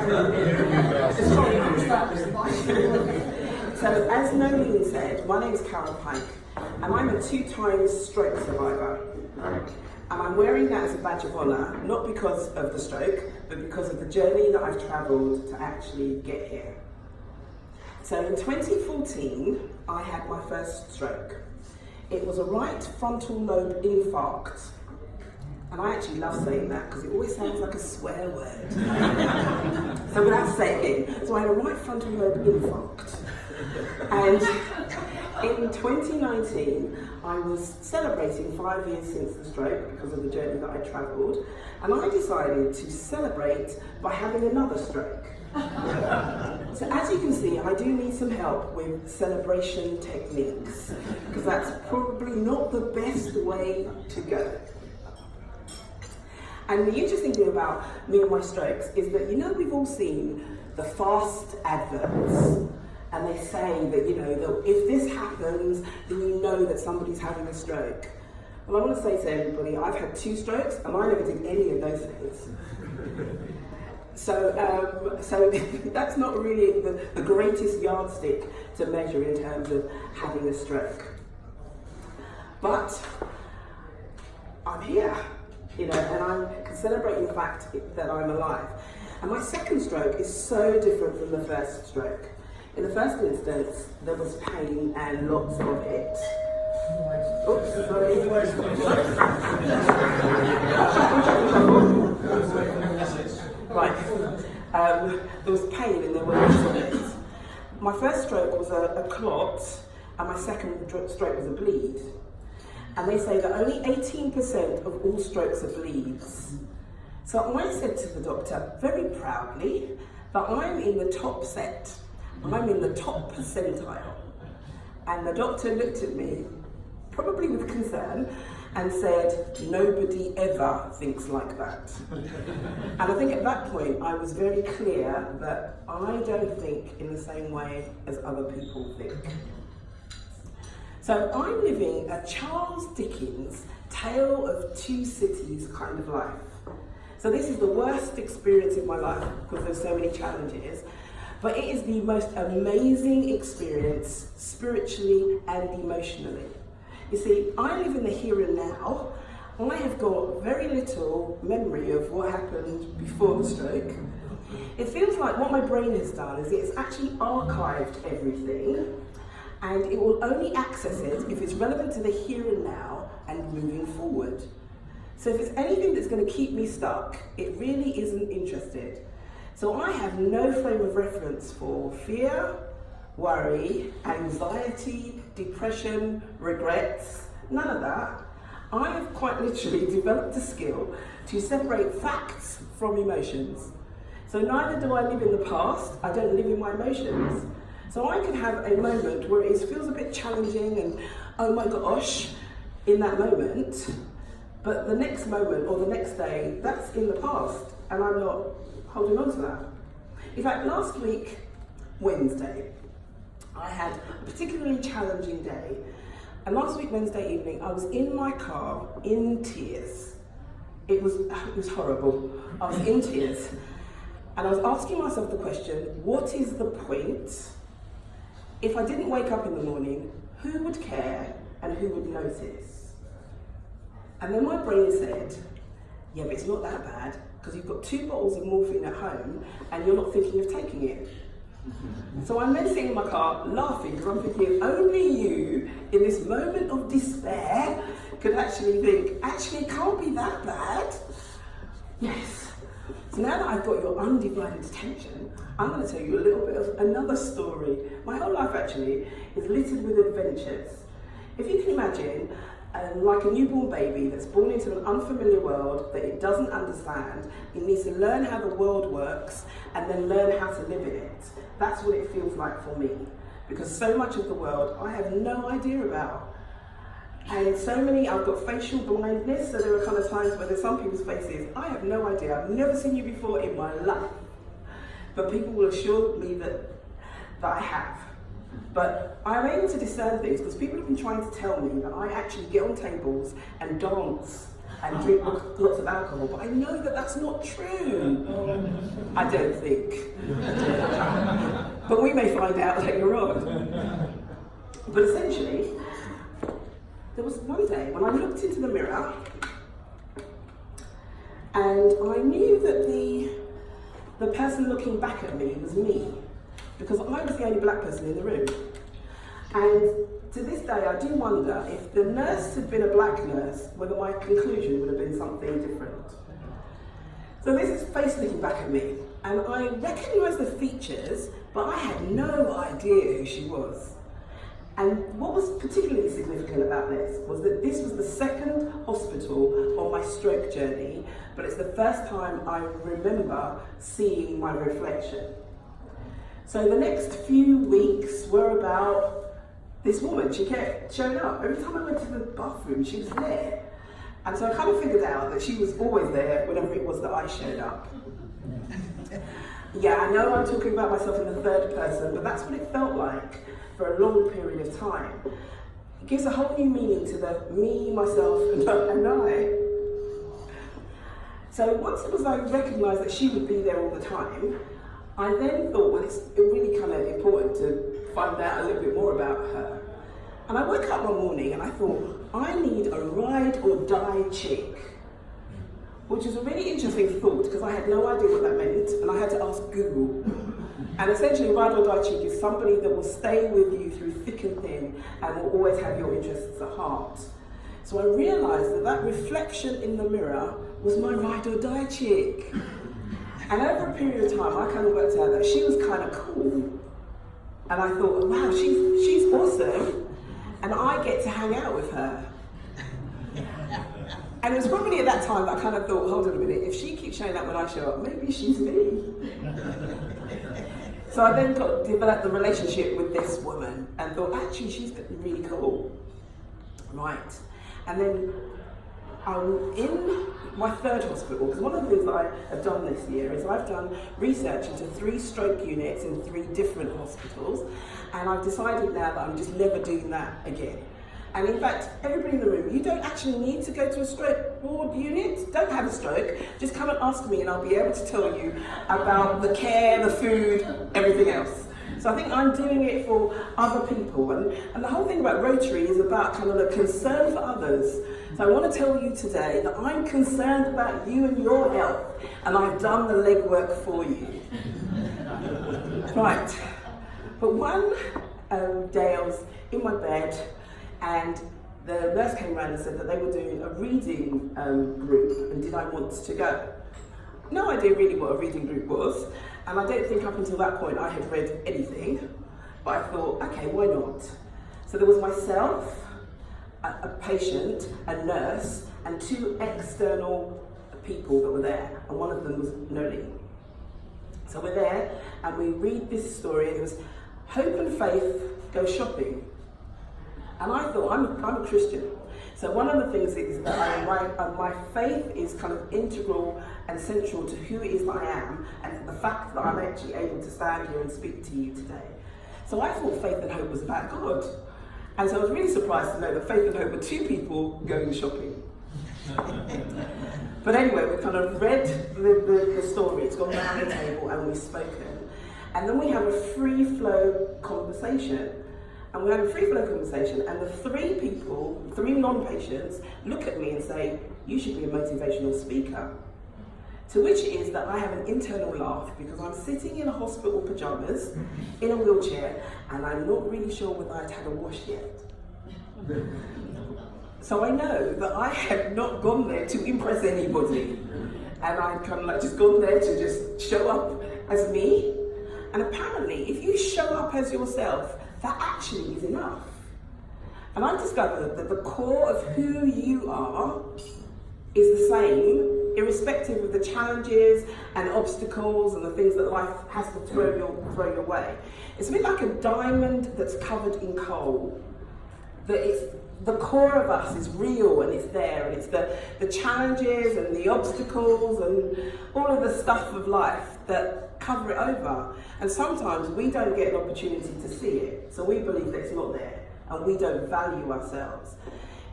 So, as Nolene said, my name is Carol Pike, and I'm a 2-time stroke survivor. And I'm wearing that as a badge of honour, not because of the stroke, but because of the journey that I've travelled to actually get here. So in 2014, I had my first stroke. It was a right frontal lobe infarct. And I actually love saying that because it always sounds like a swear word. So we'll have to say it again. So I had a right frontal lobe infarct. And in 2019, I was celebrating 5 years since the stroke because of the journey that I travelled, and I decided to celebrate by having another stroke. So as you can see, I do need some help with celebration techniques, because that's probably not the best way to go. And the interesting thing about me and my strokes is that, you know, we've all seen the fast adverts. And they say that, you know, that if this happens, then you know that somebody's having a stroke. Well, I want to say to everybody, I've had 2 strokes, and I never did any of those things. So that's not really the greatest yardstick to measure in terms of having a stroke. But I'm here, you know, and I can celebrate the fact that I'm alive. And my second stroke is so different from the first stroke. In the first instance, there was pain and lots of it. Oops, sorry. Right. There was pain and there were lots of it. My first stroke was a clot, and my second stroke was a bleed. And they say that only 18% of all strokes are bleeds. So I said to the doctor, very proudly, that I'm in the top set. I'm in the top percentile. And the doctor looked at me, probably with concern, and said, nobody ever thinks like that. And I think at that point, I was very clear that I don't think in the same way as other people think. So I'm living a Charles Dickens tale of 2 cities kind of life. So this is the worst experience in my life because there's so many challenges. But it is the most amazing experience spiritually and emotionally. You see, I live in the here and now. I have got very little memory of what happened before the stroke. It feels like what my brain has done is it's actually archived everything, and it will only access it if it's relevant to the here and now and moving forward. So if it's anything that's going to keep me stuck, it really isn't interested. So I have no frame of reference for fear, worry, anxiety, depression, regrets, none of that. I have quite literally developed a skill to separate facts from emotions. So neither do I live in the past, I don't live in my emotions. So I can have a moment where it feels a bit challenging and oh my gosh, in that moment, but the next moment or the next day, that's in the past, and I'm not holding on to that. In fact, last week, Wednesday, I had a particularly challenging day. And last week, Wednesday evening, I was in my car in tears. It was horrible. I was in tears. And I was asking myself the question, what is the point? If I didn't wake up in the morning, who would care and who would notice? And then my brain said, yeah, but it's not that bad, because you've got 2 bottles of morphine at home and you're not thinking of taking it. So I'm then sitting in my car laughing because I'm thinking only you in this moment of despair could actually think, actually it can't be that bad. Yes. So now that I've got your undivided attention, I'm going to tell you a little bit of another story. My whole life actually is littered with adventures. If you can imagine, like a newborn baby that's born into an unfamiliar world that it doesn't understand, it needs to learn how the world works and then learn how to live in it. That's what it feels like for me, because so much of the world I have no idea about. And I've got facial blindness, so there are kind of times where there's some people's faces, I have no idea, I've never seen you before in my life. But people will assure me that I have. But I'm able to discern things because people have been trying to tell me that I actually get on tables and dance and drink lots of alcohol, but I know that that's not true. I don't think. But we may find out later on. But essentially, there was one day when I looked into the mirror and I knew that the person looking back at me was me, because I was the only black person in the room. And to this day, I do wonder if the nurse had been a black nurse, whether my conclusion would have been something different. So this is face looking back at me, and I recognised the features, but I had no idea who she was. And what was particularly significant about this was that this was the second hospital on my stroke journey, but it's the first time I remember seeing my reflection. So the next few weeks were about this woman. She kept showing up. Every time I went to the bathroom, she was there. And so I kind of figured out that she was always there whenever it was that I showed up. Yeah, I know I'm talking about myself in the third person, but that's what it felt like for a long period of time. It gives a whole new meaning to the me, myself, and I. So once it was I recognised that she would be there all the time, I then thought, well, it's really kind of important to find out a little bit more about her. And I woke up one morning and I thought, I need a ride or die chick. Which is a really interesting thought, because I had no idea what that meant, and I had to ask Google. And essentially, ride or die chick is somebody that will stay with you through thick and thin and will always have your interests at heart. So I realised that that reflection in the mirror was my ride or die chick. And over a period of time, I kind of worked out that she was kind of cool. And I thought, wow, she's awesome, and I get to hang out with her. And it was probably at that time that I kind of thought, hold on a minute, if she keeps showing up when I show up, maybe she's me. So I then developed the relationship with this woman and thought, actually, she's really cool. Right. And then I'm in my third hospital, because one of the things that I have done this year is I've done research into 3 stroke units in 3 different hospitals, and I've decided now that I'm just never doing that again. And in fact, everybody in the room, you don't actually need to go to a stroke ward unit. Don't have a stroke. Just come and ask me and I'll be able to tell you about the care, the food, everything else. So I think I'm doing it for other people. And the whole thing about Rotary is about kind of the concern for others. So I want to tell you today that I'm concerned about you and your health, and I've done the legwork for you. Right. But one day I was in my bed, and the nurse came around and said that they were doing a reading group, and did I want to go? No idea really what a reading group was, and I don't think up until that point I had read anything, but I thought, okay, why not? So there was myself, a patient, a nurse, and 2 external people that were there, and one of them was Noli. So we're there, and we read this story, and it was Hope and Faith Go Shopping. And I thought, I'm a Christian. So one of the things is that my faith is kind of integral and central to who it is that I am, and the fact that I'm actually able to stand here and speak to you today. So I thought faith and hope was about God. And so I was really surprised to know that faith and hope were 2 people going shopping. But anyway, we kind of read the story, it's gone down the table and we've spoken. And then we have a free-flow conversation. And we have a free-flow conversation, and the 3 people, 3 non-patients, look at me and say, you should be a motivational speaker. To which it is that I have an internal laugh, because I'm sitting in a hospital pyjamas, in a wheelchair, and I'm not really sure whether I'd had a wash yet. So I know that I had not gone there to impress anybody. And I'd kind of like just gone there to just show up as me. And apparently, if you show up as yourself, that actually is enough. And I discovered that the core of who you are is the same, irrespective of the challenges and obstacles and the things that life has to throw your way. It's a bit like a diamond that's covered in coal. The core of us is real, and it's there, and it's the challenges and the obstacles and all of the stuff of life that cover it over. And sometimes we don't get an opportunity to see it, so we believe that it's not there, and we don't value ourselves.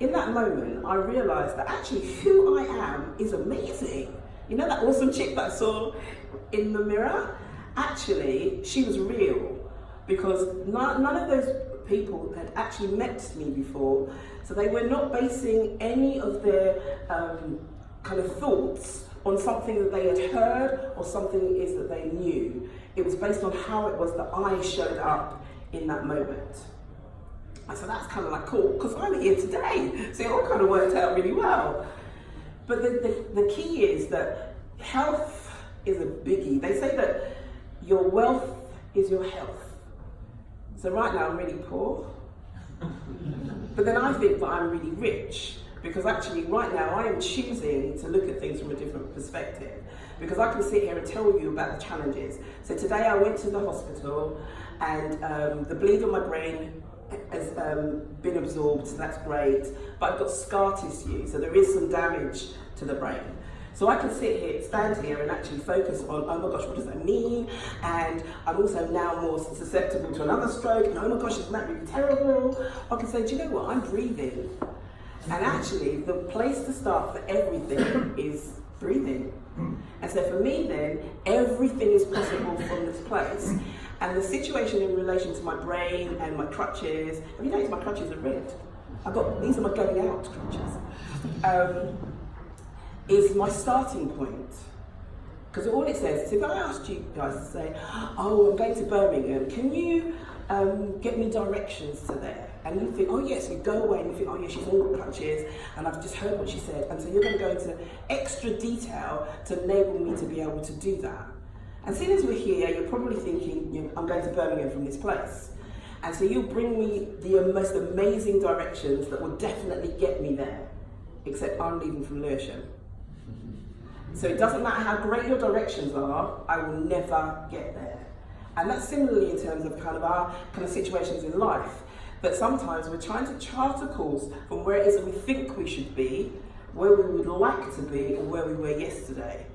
in that moment, I realised that actually who I am is amazing. You know that awesome chick that I saw in the mirror? Actually, she was real, because none of those people had actually met me before, so they were not basing any of their kind of thoughts on something that they had heard or something is that they knew. It was based on how it was that I showed up in that moment. And so that's kind of like cool, because I'm here today, so it all kind of worked out really well. But the key is that health is a biggie. They say that your wealth is your health. So right now I'm really poor, but then I think that I'm really rich, because actually right now I am choosing to look at things from a different perspective, because I can sit here and tell you about the challenges. So today I went to the hospital, and the bleed on my brain has been absorbed, so that's great, but I've got scar tissue, so there is some damage to the brain. So I can stand here and actually focus on, oh my gosh, what does that mean? And I'm also now more susceptible to another stroke, and oh my gosh, isn't that really terrible? I can say, do you know what, I'm breathing. And actually, the place to start for everything is breathing. And so for me then, everything is possible from this place. And the situation in relation to my brain and my crutches, have you noticed my crutches are red? These are my going out crutches. Is my starting point. Because all it says is, if I asked you guys to say, oh, I'm going to Birmingham, can you get me directions to there? And you think, oh yes, you go away and you think, oh yeah, she's on crutches, and I've just heard what she said. And so you're going to go into extra detail to enable me to be able to do that. And as soon as we're here, you're probably thinking, I'm going to Birmingham from this place. And so you'll bring me the most amazing directions that will definitely get me there, except I'm leaving from Lewisham. So it doesn't matter how great your directions are, I will never get there. And that's similarly in terms of our kind of situations in life. But sometimes we're trying to chart a course from where it is that we think we should be, where we would like to be, or where we were yesterday.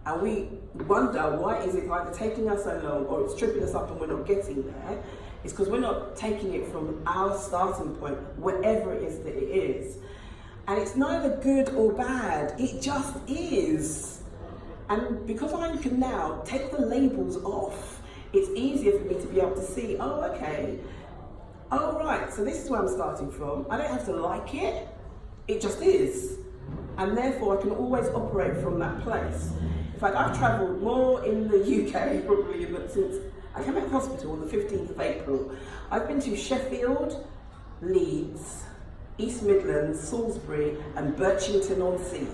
And we wonder, why is it either taking us so long, or it's tripping us up and we're not getting there? It's because we're not taking it from our starting point, wherever it is that it is. And it's neither good or bad, it just is. And because I can now take the labels off, it's easier for me to be able to see, oh, okay, oh, right, so this is where I'm starting from. I don't have to like it, it just is. And therefore I can always operate from that place. In fact, I've travelled more in the UK, probably since I came out of hospital on the 15th of April. I've been to Sheffield, Leeds, East Midlands, Salisbury, and Birchington-on-Sea.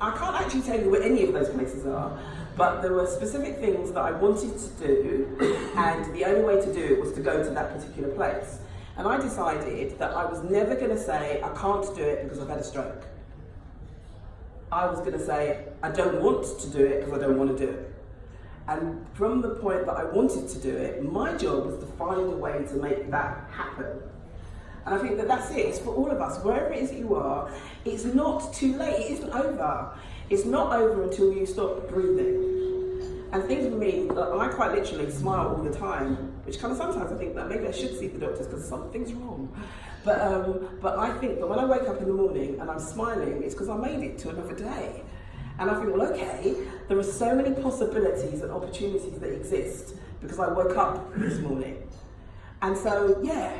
I can't actually tell you where any of those places are, but there were specific things that I wanted to do, and the only way to do it was to go to that particular place. And I decided that I was never going to say, I can't do it because I've had a stroke. I was going to say, I don't want to do it because I don't want to do it. And from the point that I wanted to do it, my job was to find a way to make that happen. And I think that that's it, it's for all of us, wherever it is that you are, it's not too late, it isn't over. It's not over until you stop breathing. And things for me, I quite literally smile all the time, which kind of sometimes I think that maybe I should see the doctors because something's wrong. But I think that when I wake up in the morning and I'm smiling, it's because I made it to another day. And I think, well, okay, there are so many possibilities and opportunities that exist because I woke up this morning. And so, yeah.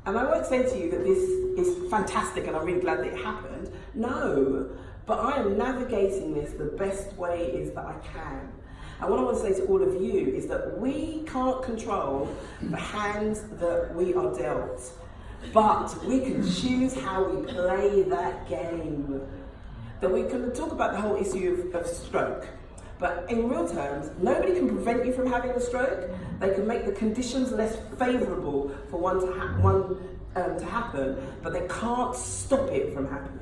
And I won't say to you that this is fantastic and I'm really glad that it happened. No, but I am navigating this the best way is that I can. And what I want to say to all of you is that we can't control the hands that we are dealt, but we can choose how we play that game. That we can talk about the whole issue of stroke, but in real terms, nobody can prevent you from having a stroke. They can make the conditions less favourable for one to happen, but they can't stop it from happening.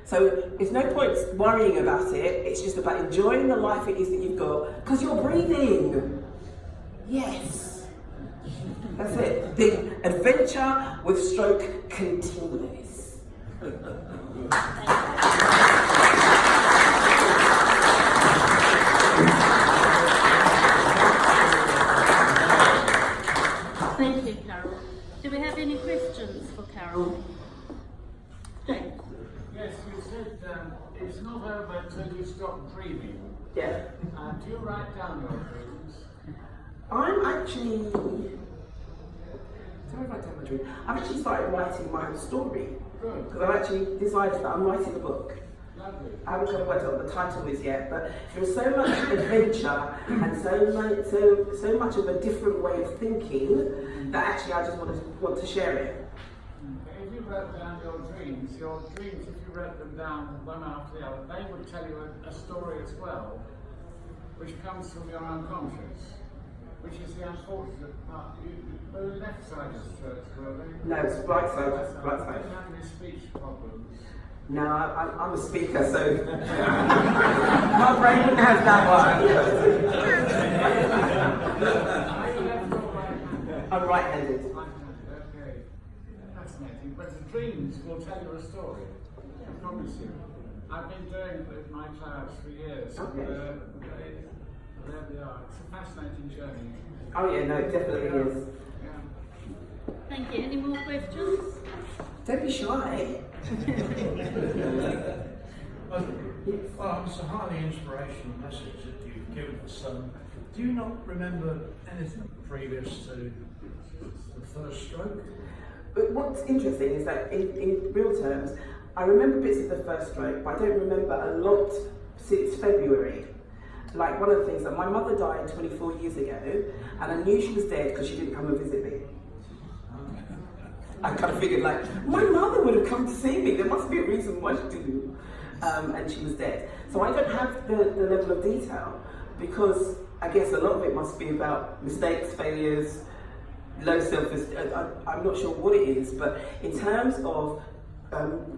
So there's no point worrying about it, it's just about enjoying the life it is that you've got, because you're breathing. Yes. That's it. The adventure with stroke continues. Thank you, Carol. Do we have any questions for Carol? did you stop dreaming? Yeah. Do you write down your dreams? I'm actually. Do I write down my dream? I've actually started writing my own story. Good. Because I've actually decided that I'm writing a book. Lovely. I haven't quite worked out what the title is yet, but there's so much adventure and so much of a different way of thinking that actually I just want to share it. If you wrote down your dreams, if you wrote them down one after the other, they would tell you a story as well, which comes from your unconscious, which is the unfortunate part. The left side of the church, were they? No, it's right side. Right Do side. you have any speech problems? No, I'm a speaker, so my brain wouldn't have that one. Are you left or right-handed? I'm right-handed. Right-handed, okay. Fascinating. But the dreams will tell you a story. I promise you. I've been doing it with my clients for years. Okay. There they are. It's a fascinating journey. Oh yeah, no, it definitely is. Yeah. Thank you. Any more questions? Don't be shy. Well, it's a highly inspirational message that you've given us. Do you not remember anything previous to the first stroke? But what's interesting is that in real terms, I remember bits of the first stroke, but I don't remember a lot since February. Like one of the things that my mother died 24 years ago, and I knew she was dead because she didn't come and visit me. I kind of figured like, my mother would have come to see me, there must be a reason why she didn't. And she was dead. So I don't have the level of detail because I guess a lot of it must be about mistakes, failures, low self-esteem. I'm not sure what it is, but in terms of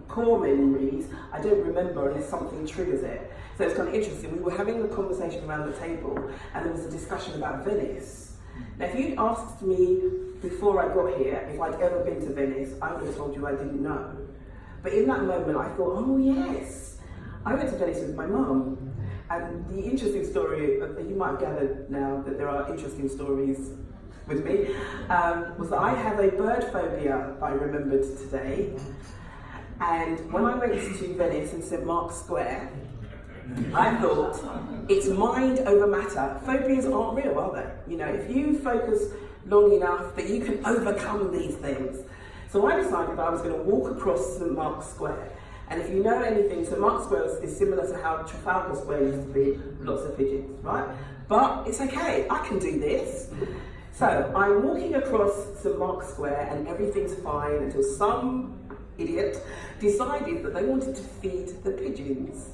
core memories, I don't remember unless something triggers it. So it's kind of interesting. We were having a conversation around the table and there was a discussion about Venice. Now, if you'd asked me before I got here if I'd ever been to Venice, I would have told you I didn't know. But in that moment, I thought, oh yes, I went to Venice with my mum. And the interesting story, you might have gathered now that there are interesting stories with me, was that I have a bird phobia that I remembered today. And when I went to Venice in St. Mark's Square, I thought, it's mind over matter. Phobias aren't real, are they? You know, if you focus long enough that you can overcome these things. So I decided that I was going to walk across St. Mark's Square. And if you know anything, St. Mark's Square is similar to how Trafalgar Square used to be, lots of pigeons, right? But it's okay, I can do this. So I'm walking across St. Mark's Square and everything's fine until some idiot decided that they wanted to feed the pigeons.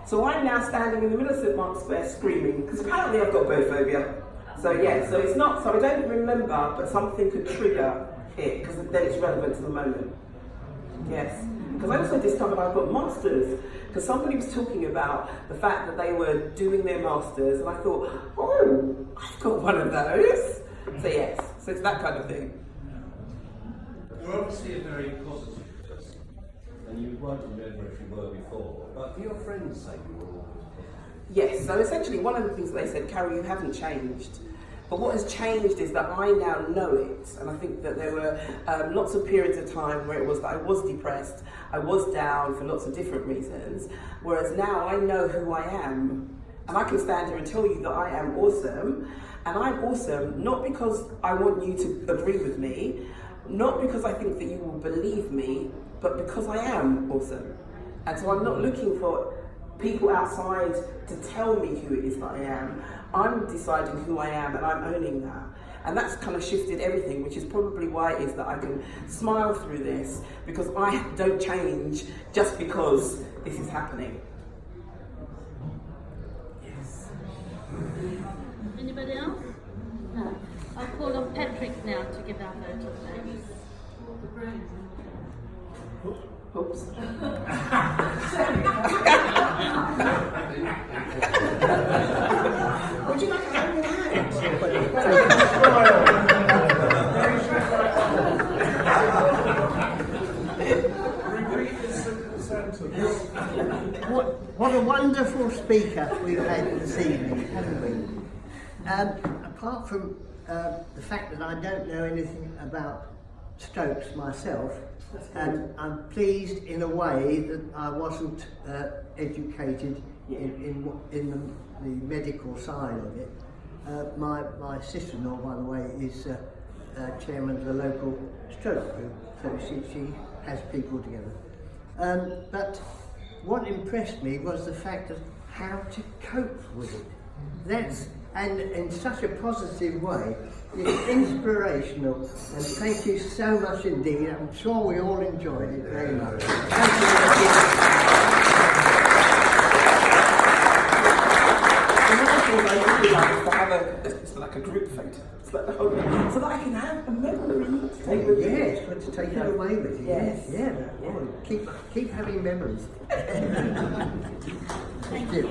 So I'm now standing in the middle of St. Mark's Square screaming, because apparently I've got bird phobia. So yeah, so it's not, so I don't remember, but something could trigger it, because then it's relevant to the moment. Yes. Because I also discovered I've got masters, because somebody was talking about the fact that they were doing their masters, and I thought, oh, I've got one of those. So yes, so it's that kind of thing. You're obviously a very positive person, and you weren't remember if you were before, but do your friends say you were always positive? Yes, so essentially one of the things that they said, Carol, you haven't changed. But what has changed is that I now know it, and I think that there were lots of periods of time where it was that I was depressed, I was down for lots of different reasons, whereas now I know who I am. And I can stand here and tell you that I am awesome, and I'm awesome not because I want you to agree with me, not because I think that you will believe me, but because I am awesome. And so I'm not looking for people outside to tell me who it is that I am. I'm deciding who I am and I'm owning that. And that's kind of shifted everything, which is probably why it is that I can smile through this, because I don't change just because this is happening. Yes. Anybody else? No. I'll call on Patrick now to give our vote of thanks. Oops. Would you like to have your What a wonderful speaker we've had this evening, haven't we? Apart from the fact that I don't know anything about strokes myself, I'm pleased in a way that I wasn't educated in the medical side of it. My sister-in-law, by the way, is chairman of the local stroke group, so she has people together. But what impressed me was the fact of how to cope with it. And in such a positive way. It's inspirational, and thank you so much indeed. I'm sure we all enjoyed it very much. Thank you. Another thing I really like is to have like a group photo, so that I can have a memory to take with me. Yes, but to take it away with you. Yes. Yeah. Oh, keep having memories. Thank you.